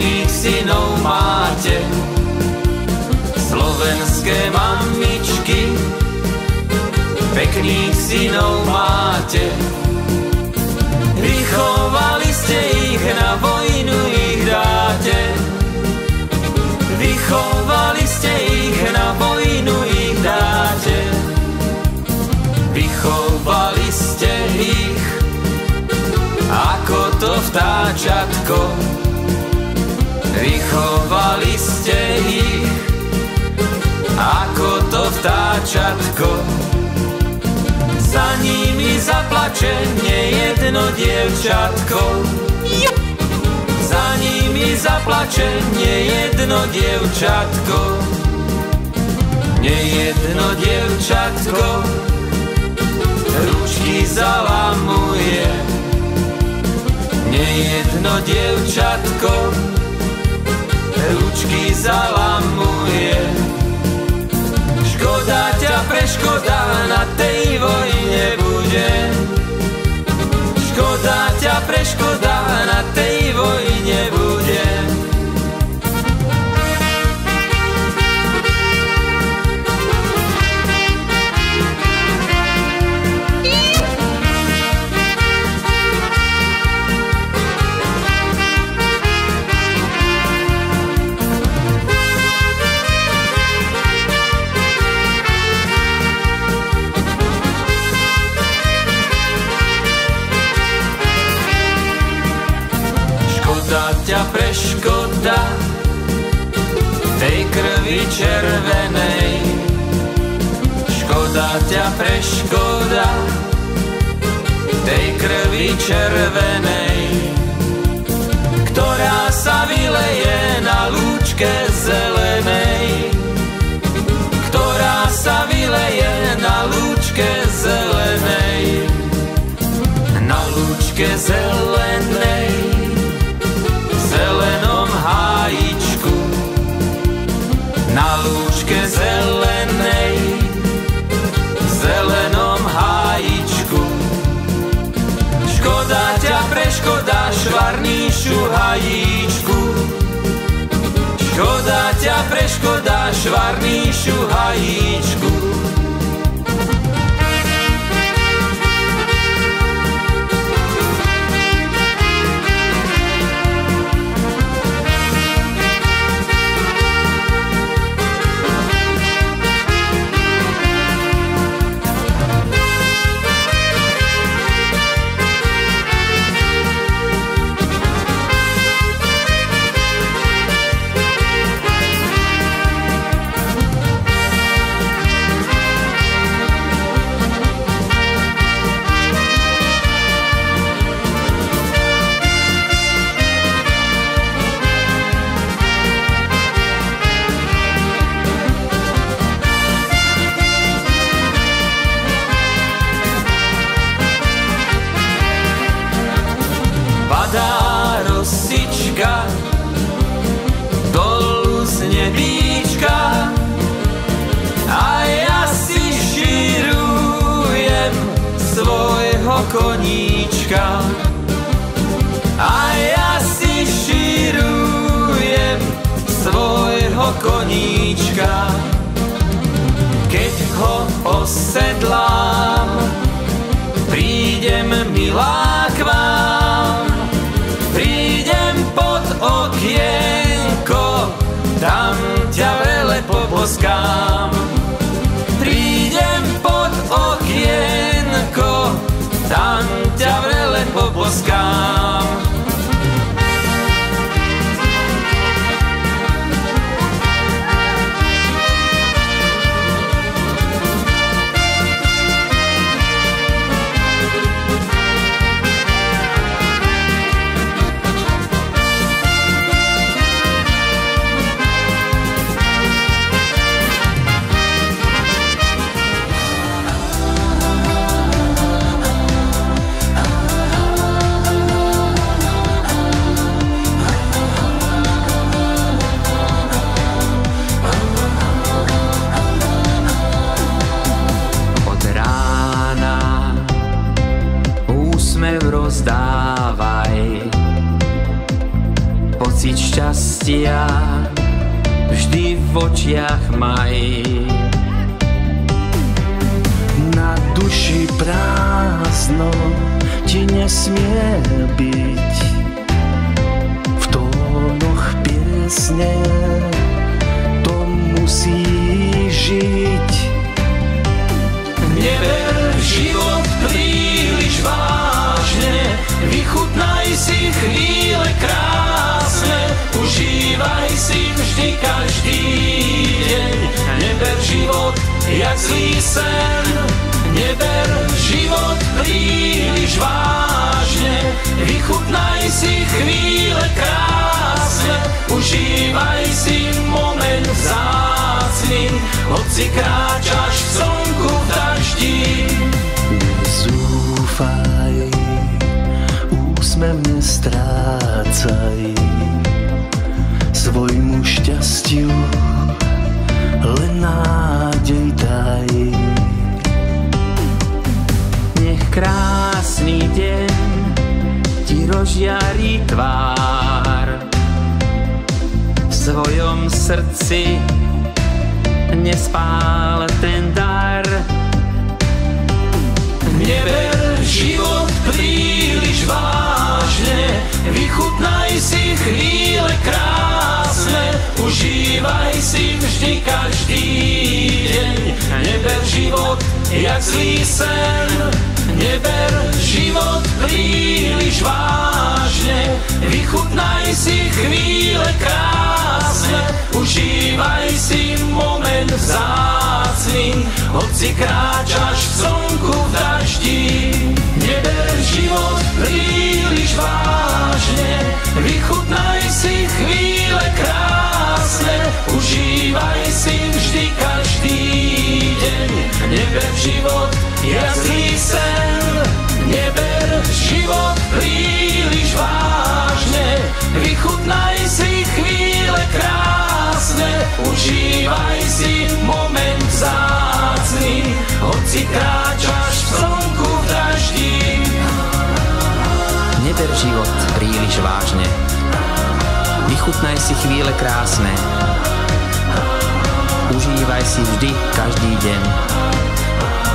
pekných synov máte, slovenské mamičky, pekných synov máte. Vychovali ste ich, na vojnu ich dáte. Vychovali ste ich, na vojnu ich dáte. Vychovali ste ich, ako to vtáčatko. Vychovali ste ich, ako to vtáčatko. Za nimi zaplače nejedno dievčatko. Za nimi zaplače nejedno dievčatko. Nejedno dievčatko ručky zalamuje. Nejedno dievčatko ručky zalamuje. Škoda ťa preškoda na tej vojne bude. Škoda ťa preškoda na tej vojne bude. Ťa preškoda tej krvi červenej. Škoda ťa preškoda tej krvi červenej, ktorá sa vyleje na lúčke zelenej. Ktorá sa vyleje na lúčke zelenej. Na lúčke zelenej, zelenom hájičku. Na lúčke zelenej, zelenom hájičku. Škoda ťa preškoda švarníšu hajíčku. Škoda ťa preškoda švarníšu hajíčku. Padá rosička dolu z nebíčka a ja si širujem svojho koníčka. A ja si širujem svojho koníčka. Keď ho osedlám, prídem milá k vám. Prídem pod okienko, tam ťa vrele poboskám. Prídem pod okienko, tam ťa vrele poboskám. pocit šťastia vždy v očiach maj. Na duši prázdno ti nesmie byť, v tónoch piesne to musí žiť. Neber život príliš vážne, vychutnaj si chvíle krásne, užívaj si vždy každý deň. Neber život jak zlý sen, neber život príliš vážne, vychutnaj si chvíle krásne, užívaj si moment vzácny, hoci kráčaš v slnku v daždi. Nezúfaj, úsmev nestrácaj, svojmu šťastiu len nádej daj. Nech krásny deň ti rozžiarí tvár, v svojom srdci nespál ten dar. Neber život príliš vážne, vychutnaj si chvíle krásne, užívaj si vždy každý deň. Neber život jak zlý sen, neber život príliš vážne, vychutnaj si chvíle krásne, užívaj si moment vzácny, hoci kráčaš v slnku v daždi. Neber život príliš vážne, vychutnaj si chvíle krásne, užívaj si vždy každý deň. Neber život jak zlý sen, neber život príliš vážne, vychutnaj si chvíle krásne, užívaj si moment vzácny, hoci kráčaš v slnku v daždi. Neber život príliš vážne, vychutnaj si chvíle krásne, užívaj si vždy každý deň.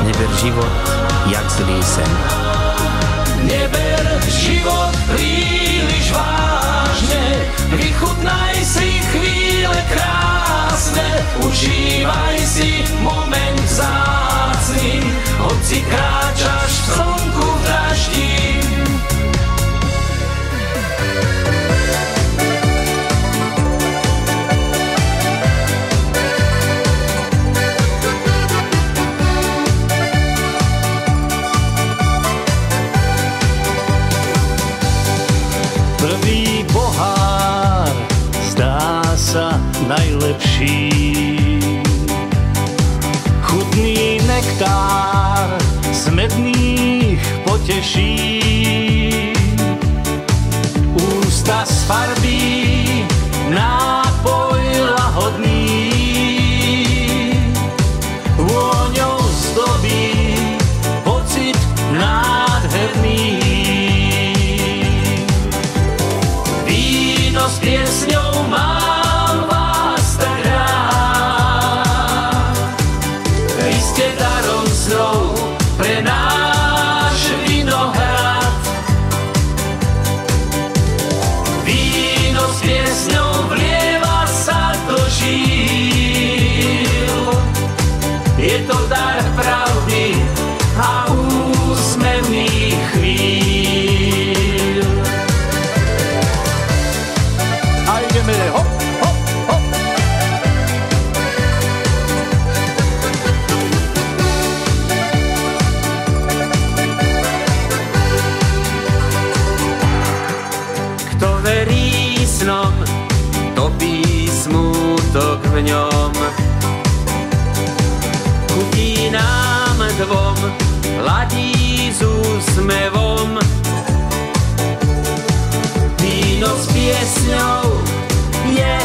Neber život jak zlý sen. Neber život príliš vážne, vychutnaj si chvíle krásne, užívaj si moment vzácny, hoci kráčaš v slnku v daždi. Prvý pohár zdá sa najlepší, chutný nektár z medných poteší. Ústa sfarbí nápoj lahodný, vôňou zdobí pocit nádherný. S piesňou mám vás tak rád, vy ste darom snov pre náš vinohrad. Víno s piesňou vlieva sa do žíl, je to dar pravdy a úsmevných chvíľ. Hop, hop, hop. Kto verí snom, topí smútok v ňom. Chutí nám dvom, ladí s úsmevom. Víno s piesňou je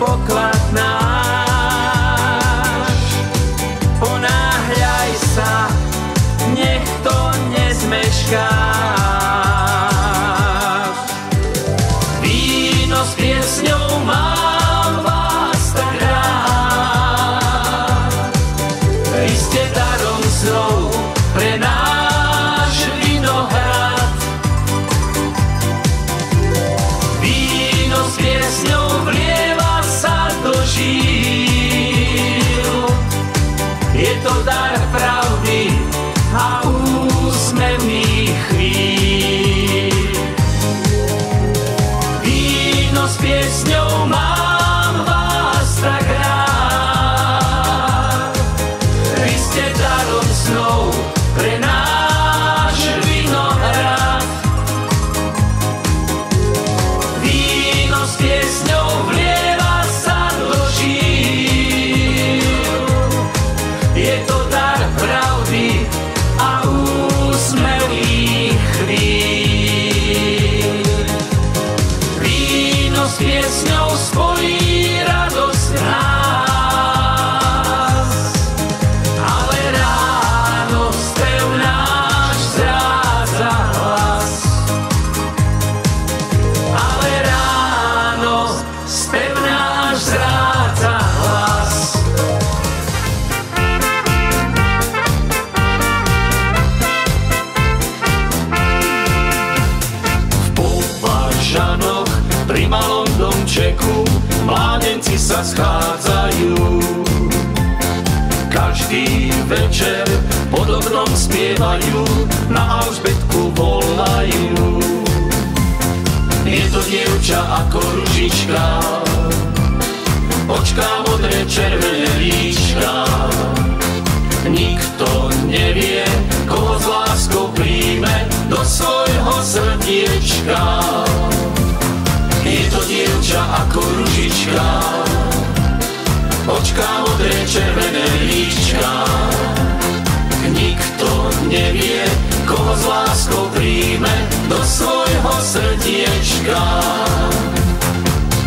poklad náš. Ponáhľaj sa, nech to nezmeškáš. Víno Víno s piesňou mám vás tak rád. Vy ste darom snov pre náš vinohrad. Víno s piesňou vlieva sa do žíl. Je to dar pravdy a úsmevných chvíľ. Víno s piesňou mám vás tak rád. Vy ste darom snov pre náš vinohrad. Víno s piesňou vlieva sa do žíl. Je to dar pravdy a úsmevných chvíľ. Víno s piesňou spojí radosť nás, ale ráno spev náš zrádza hlas. Ale ráno spev náš zrádza hlas. Žanoch pri malom domčeku mládenci sa schádzajú. Každý večer pod oknom spievajú, na Alžbetku volajú. Je to dievča ako ružička, očká modré, červené líčka. Nikto nevie, koho s láskou príjme do svojho srdiečka. Je to dievča ako ružička, očká modré, červené líčka. Nikto nevie, koho s láskou príjme do svojho srdiečka.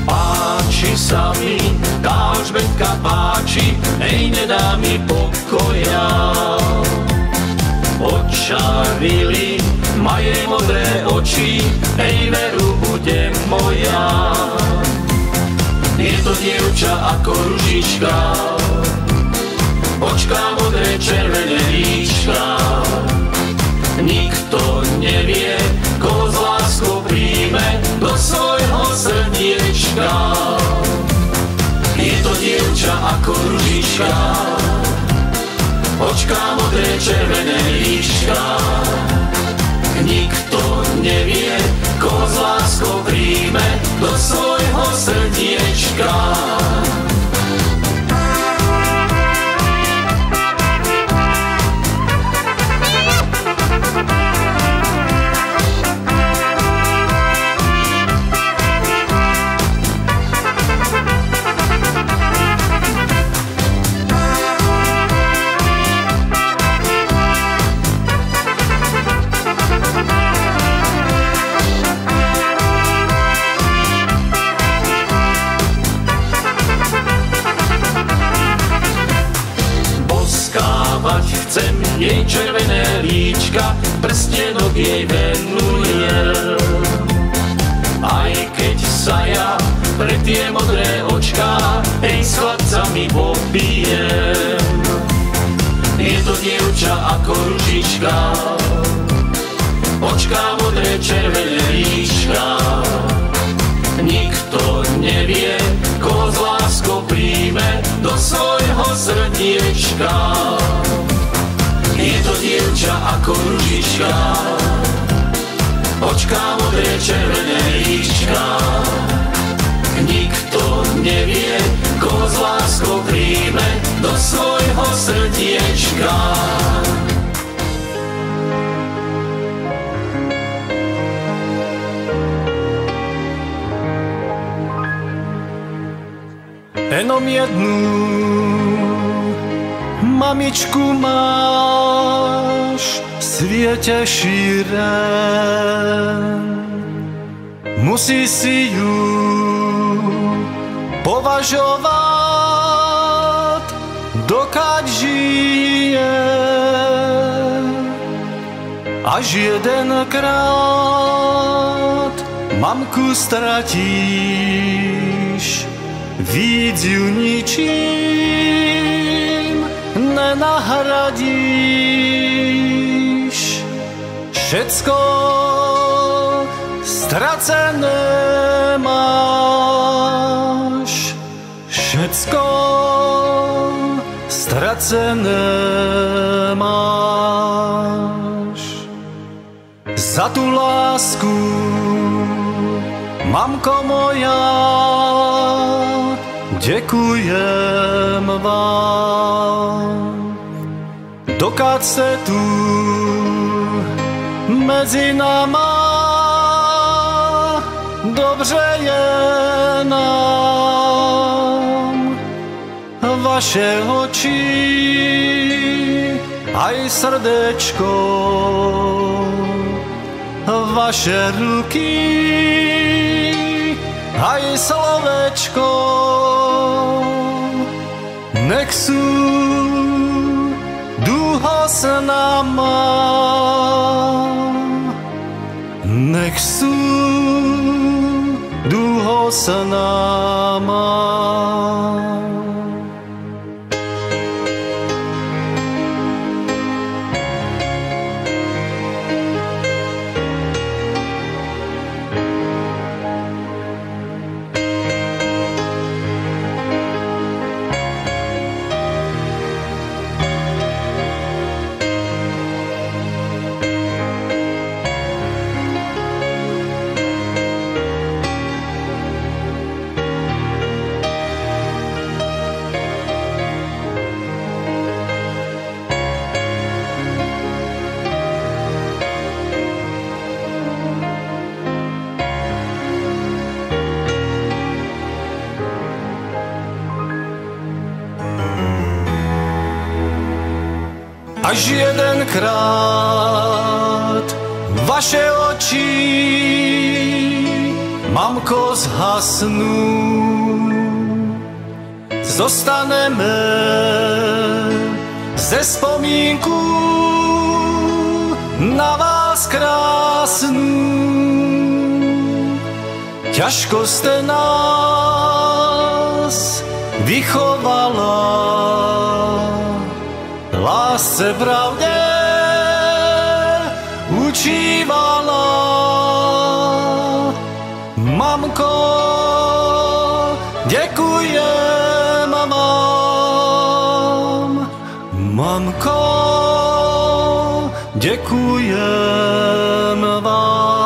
Páči sa mi, tá Alžbetka páči, ej, nedá mi pokoja. Očarili ma jej modré oči, ej, veru, bude moja. Je to dievča ako ružička, očká modré, červené líčka. Nikto nevie, koho s láskou príjme do svojho srdiečka. Je to dievča ako ružička, očká modré, červené líčka. Nikto nevie, koho s láskou príjme do svojho srdiečka. Chcem jej červené líčka, prstenok jej venujem. Aj keď sa ja pre tie modré očká, ej, s chlapcami popijem. Je to dievča ako ružička, očká modré, červené líčka. Nikto nevie, koho s láskou príjme do svojho srdiečka. Je to dievča ako ružička, očká modré, červené líčka. Nikto nevie, koho s láskou príjme do svojho srdiečka. Jenom jednu mamičku máš, sviete šíre. Musí si ju považovať, dokáď žije. Až jedenkrát mamku stratíš, víc ju ničím nenahradíš. Všetko stracené máš, všetko stracené máš. Za tú lásku, mamko moja, ďakujem vám. Dokáď ste tu medzi náma, dobře je nám. Vaše oči aj srdečko, vaše ruky aj slovečko, nech sú dlho s náma, nech sú dlho s náma. Až jedenkrát vaše oči, mamko, zhasnú, zostaneme ze vzpomínku na vás krásnu. Ťažko ste nás vychovala, lásce pravde učívala. Mamko, ďakujem vám. Mamko, ďakujem vám.